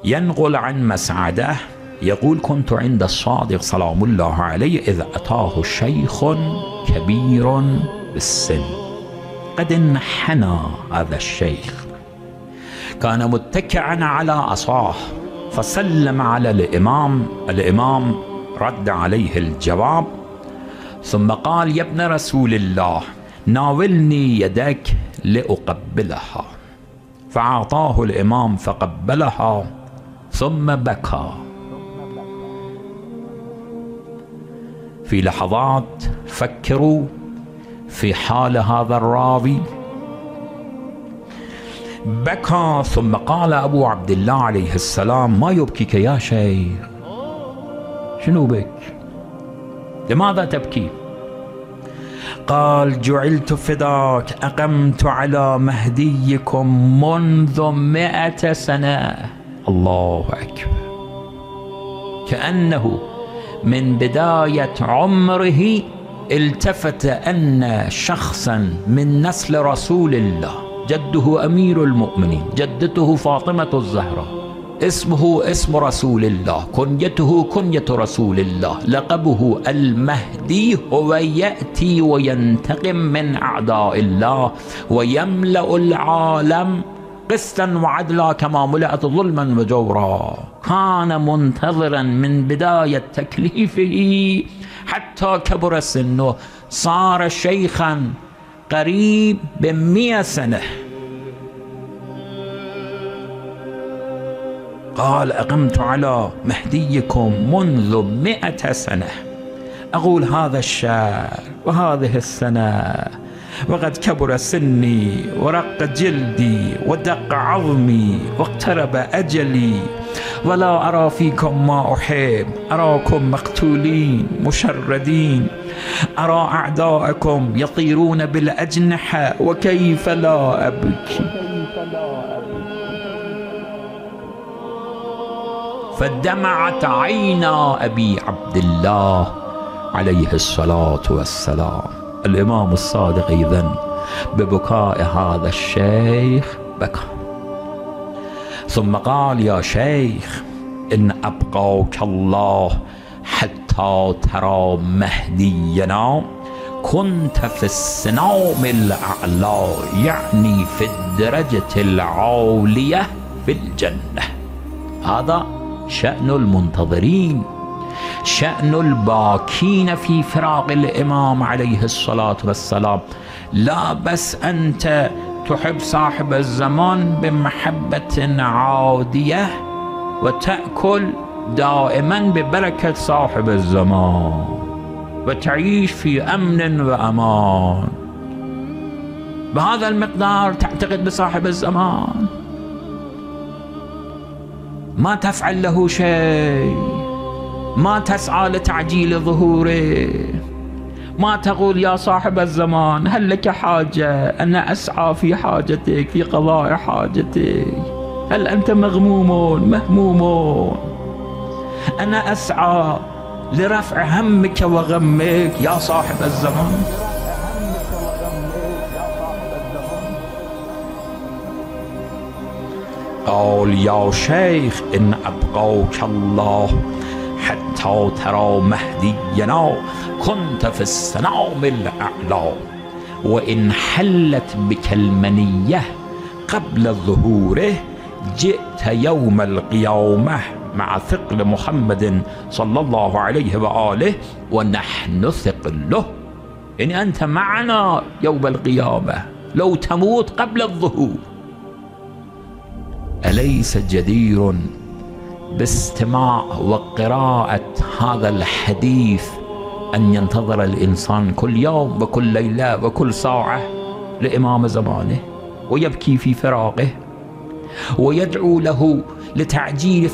ينقل عن مسعدة يقول: كنت عند الصادق سلام الله عليه إذ أتاه شيخ كبير بالسن، قد انحنى هذا الشيخ، كان متكئا على عصاه، فسلم على الإمام رد عليه الجواب، ثم قال: يا ابن رسول الله ناولني يدك لأقبلها، فأعطاه الإمام فقبلها ثم بكى. في لحظات فكروا في حال هذا الراوي، بكى ثم قال أبو عبد الله عليه السلام: ما يبكيك يا شيخ؟ شنو بك؟ لماذا تبكي؟ قال: جعلت فداك أقمت على مهديكم منذ 100 سنة. الله أكبر، كأنه من بداية عمره التفت أن شخصا من نسل رسول الله، جده أمير المؤمنين، جدته فاطمة الزهراء، اسمه اسم رسول الله، كنيته كنية رسول الله، لقبه المهدي، هو يأتي وينتقم من أعداء الله ويملأ العالم قسطا وعدلا كما ملأت ظلما وجورا. كان منتظرا من بداية تكليفه حتى كبر سنه، صار شيخا قريب 100 سنة. قال: أقمت على مهديكم منذ 100 سنة، أقول هذا الشعر وهذه السنة، وقد كبر سني ورق جلدي ودق عظمي واقترب أجلي، ولا أرى فيكم ما أحب، أراكم مقتولين مشردين، أرى أعداءكم يطيرون بالأجنحة، وكيف لا أبكي. فدمعت عينا أبي عبد الله عليه الصلاة والسلام. الإمام الصادق إذن ببكاء هذا الشيخ بكى، ثم قال: يا شيخ إن أبقاك الله حتى ترى مهدينا كنت في السنام الأعلى، يعني في الدرجة العالية في الجنة. هذا شأن المنتظرين، شأن الباكين في فراق الإمام عليه الصلاة والسلام. لا بس أنت تحب صاحب الزمان بمحبة عادية وتأكل دائما ببركة صاحب الزمان وتعيش في أمن وأمان، بهذا المقدار تعتقد بصاحب الزمان، ما تفعل له شيء، ما تسعى لتعجيل ظهوره، ما تقول يا صاحب الزمان هل لك حاجة، أنا أسعى في حاجتك، في قضاء حاجتك، هل أنت مهموم، أنا أسعى لرفع همك وغمك يا صاحب الزمان. قال: يا شيخ إن أبقاك الله حتى ترى مهدينا كنت في السنام الأعلى، وإن حلت بك المنية قبل ظهوره جئت يوم القيامة مع ثقل محمد صلى الله عليه وآله ونحن ثقله، يعني أنت معنا يوم القيامة لو تموت قبل الظهور. أليس جدير باستماع وقراءة هذا الحديث أن ينتظر الإنسان كل يوم وكل ليلة وكل ساعة لإمام زمانه ويبكي في فراقه ويدعو له لتعجيل